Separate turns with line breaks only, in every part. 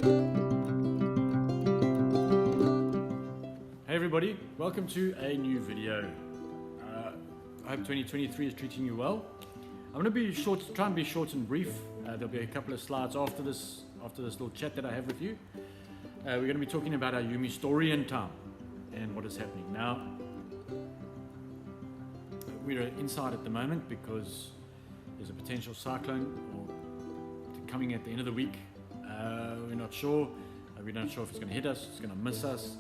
Hey everybody, welcome to a new video. I hope 2023 is treating you well. I'm going to be short, try and be short and brief. There'll be a couple of slides after this little chat that I have with you. We're going to be talking about our YUMI Storian Time and what is happening now. We're inside at the moment because there's a potential cyclone coming at the end of the week. We're not sure. We're not sure if it's going to hit us, it's going to miss us,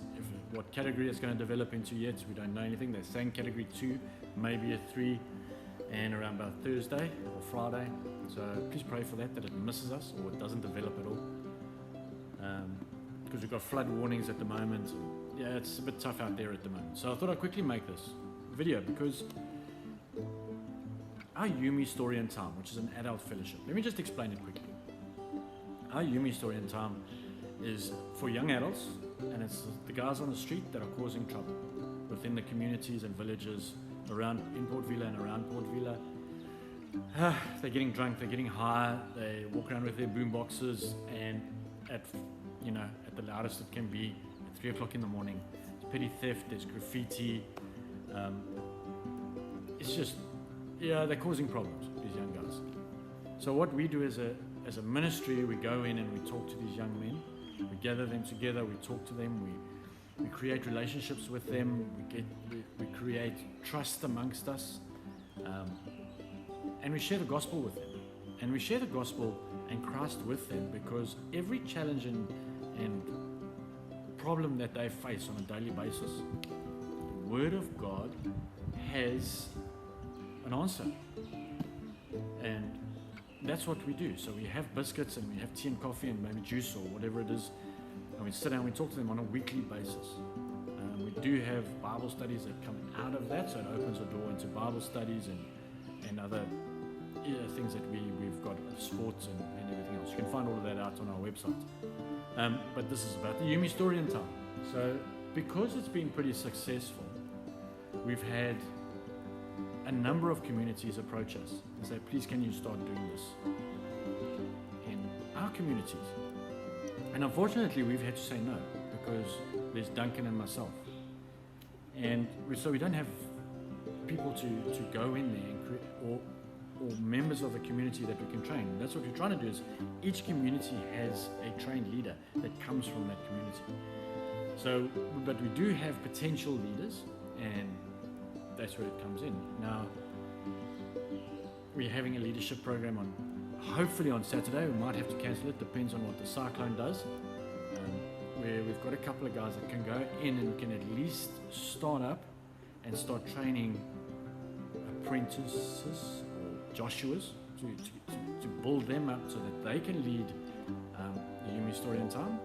what category it's going to develop into yet. We don't know anything. They're saying category 2, maybe a 3, and around about Thursday or Friday. So please pray for that it misses us or it doesn't develop at all. Because we've got flood warnings at the moment. Yeah, it's a bit tough out there at the moment. So I thought I'd quickly make this video because our YUMI Storian Time, which is an adult fellowship, let me just explain it quickly. Our YUMI Storian Time is for young adults, and it's the guys on the street that are causing trouble within the communities and villages around in Port Vila and around Port Vila. They're getting drunk, they're getting high, they walk around with their boom boxes, and at the loudest it can be at 3 o'clock in the morning. It's petty theft, there's graffiti. It's just, they're causing problems, these young guys. So what we do as a ministry, we go in and we talk to these young men. We gather them together, we talk to them, we create relationships with them, we create trust amongst us, and we share the gospel with them. And we share the gospel and Christ with them because every challenge and problem that they face on a daily basis, the Word of God has an answer. And that's what we do. So we have biscuits and we have tea and coffee and maybe juice or whatever it is, and we sit down and we talk to them on a weekly basis. We do have Bible studies that come out of that, so it opens a door into Bible studies and other things that we've got, sports and everything else. You can find all of that out on our website. But this is about the YUMI Storian Time. So because it's been pretty successful, we've had a number of communities approach us and say, please can you start doing this in our communities? And unfortunately we've had to say no because there's Duncan and myself, and so we don't have people to go in there and or members of the community that we can train. And that's what we're trying to do, is each community has a trained leader that comes from that community. So, but we do have potential leaders, and that's where it comes in. Now, we're having a leadership program hopefully on Saturday. We might have to cancel it, depends on what the cyclone does. Where we've got a couple of guys that can go in and can at least start up and start training apprentices or Joshuas to build them up so that they can lead the YUMI Storian Time.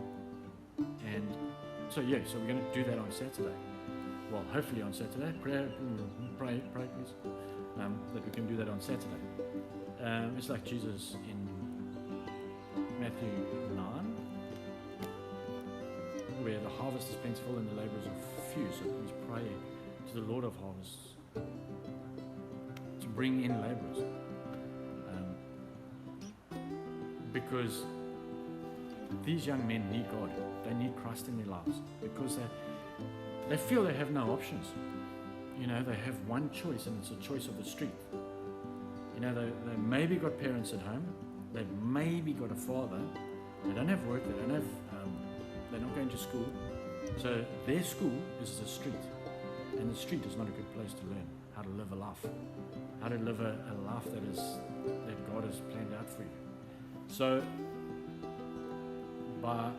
And so we're going to do that on Saturday. Well, hopefully on Saturday. Pray please, that we can do that on Saturday. It's like Jesus in Matthew 9, where the harvest is plentiful and the laborers are few. So please pray to the Lord of harvests to bring in laborers, because these young men need God. They need Christ in their lives because they feel they have no options. They have one choice, and it's a choice of the street. They maybe got parents at home, they've maybe got a father, they don't have work, they're not going to school. So their school is the street, and the street is not a good place to learn how to live a life, how to live a life that God has planned out for you. So by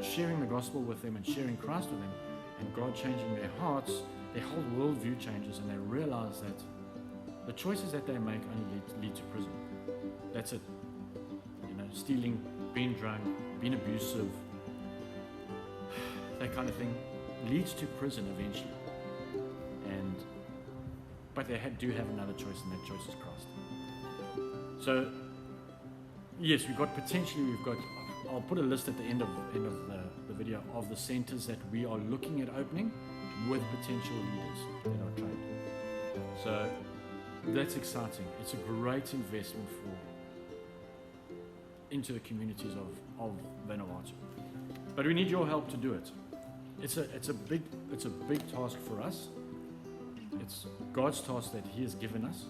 sharing the gospel with them and sharing Christ with them, and God changing their hearts, their whole worldview changes, and they realize that the choices that they make only lead to prison. That's it. Stealing, being drunk, being abusive, that kind of thing leads to prison eventually. But they do have another choice, and that choice is Christ. So yes, we've got, I'll put a list at the end of the video of the centers that we are looking at opening with potential leaders that are trained. So that's exciting. It's a great investment for into the communities of Vanuatu. But we need your help to do it. It's a big task for us. It's God's task that He has given us.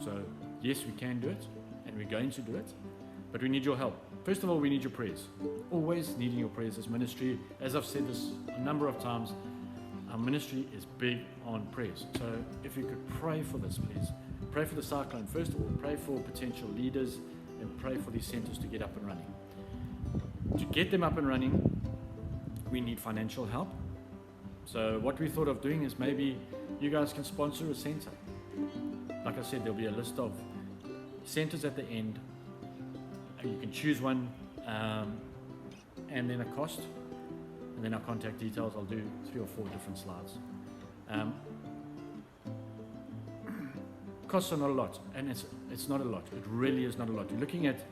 So yes, we can do it, and we're going to do it, but we need your help. First of all, we need your prayers. Always needing your prayers as ministry. As I've said this a number of times, our ministry is big on prayers. So if you could pray for this, please. Pray for the cyclone. First of all, pray for potential leaders and pray for these centers to get up and running. To get them up and running, we need financial help. So what we thought of doing is maybe you guys can sponsor a center. Like I said, there'll be a list of centers at the end. You can choose one, and then a cost, and then our contact details. I'll do 3 or 4 different slides. Costs are not a lot, and it's not a lot. It really is not a lot. You're looking at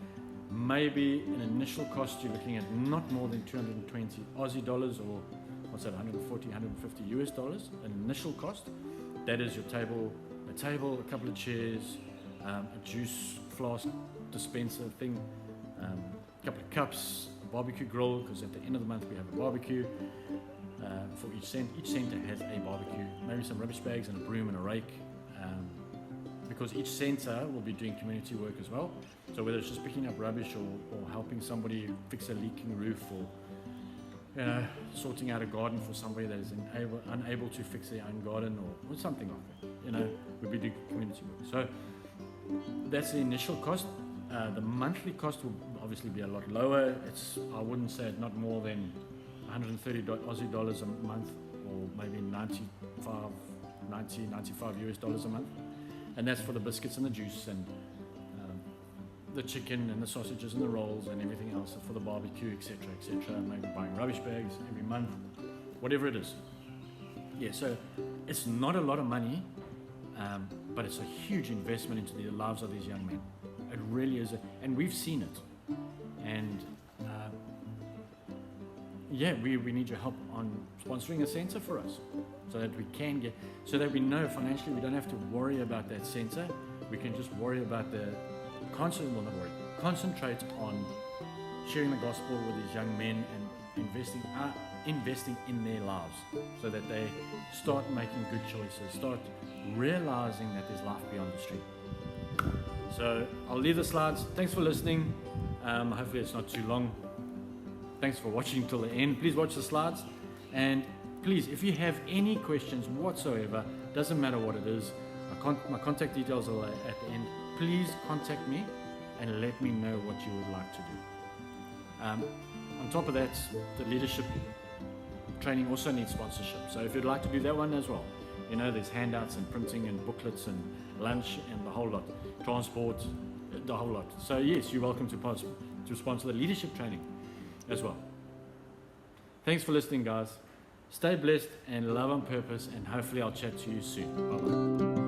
maybe an initial cost. You're looking at not more than 220 Aussie dollars, or what's that, 140, 150 US dollars. An initial cost. That is your table, a couple of chairs, a juice flask dispenser thing, a couple of cups, a barbecue grill, because at the end of the month we have a barbecue for each center. Each center has a barbecue, maybe some rubbish bags and a broom and a rake, because each center will be doing community work as well. So whether it's just picking up rubbish or helping somebody fix a leaking roof, or sorting out a garden for somebody that is unable to fix their own garden, or something like that. We'll be doing community work. So that's the initial cost. The monthly cost will obviously be a lot lower. I wouldn't say it not more than 130 Aussie dollars a month, or maybe 95 US dollars a month. And that's for the biscuits and the juice and the chicken and the sausages and the rolls and everything else for the barbecue, etc., etc. Maybe buying rubbish bags every month, whatever it is. Yeah, so it's not a lot of money, but it's a huge investment into the lives of these young men. It really is, and we've seen it. And we need your help on sponsoring a center for us, so that we can so that we know financially we don't have to worry about that center. We can just worry about concentrate on sharing the gospel with these young men and investing in their lives, so that they start making good choices, start realizing that there's life beyond the street. So I'll leave the slides. Thanks for listening. Hopefully it's not too long. Thanks for watching till the end. Please watch the slides, and please, if you have any questions whatsoever, doesn't matter what it is, my contact details are at the end. Please contact me and let me know what you would like to do. On top of that, the leadership training also needs sponsorship. So if you'd like to do that one as well, there's handouts and printing and booklets and lunch and the whole lot, transport, the whole lot. So yes, you're welcome to sponsor the leadership training as well. Thanks for listening, guys. Stay blessed and love on purpose, and hopefully I'll chat to you soon. Bye-bye.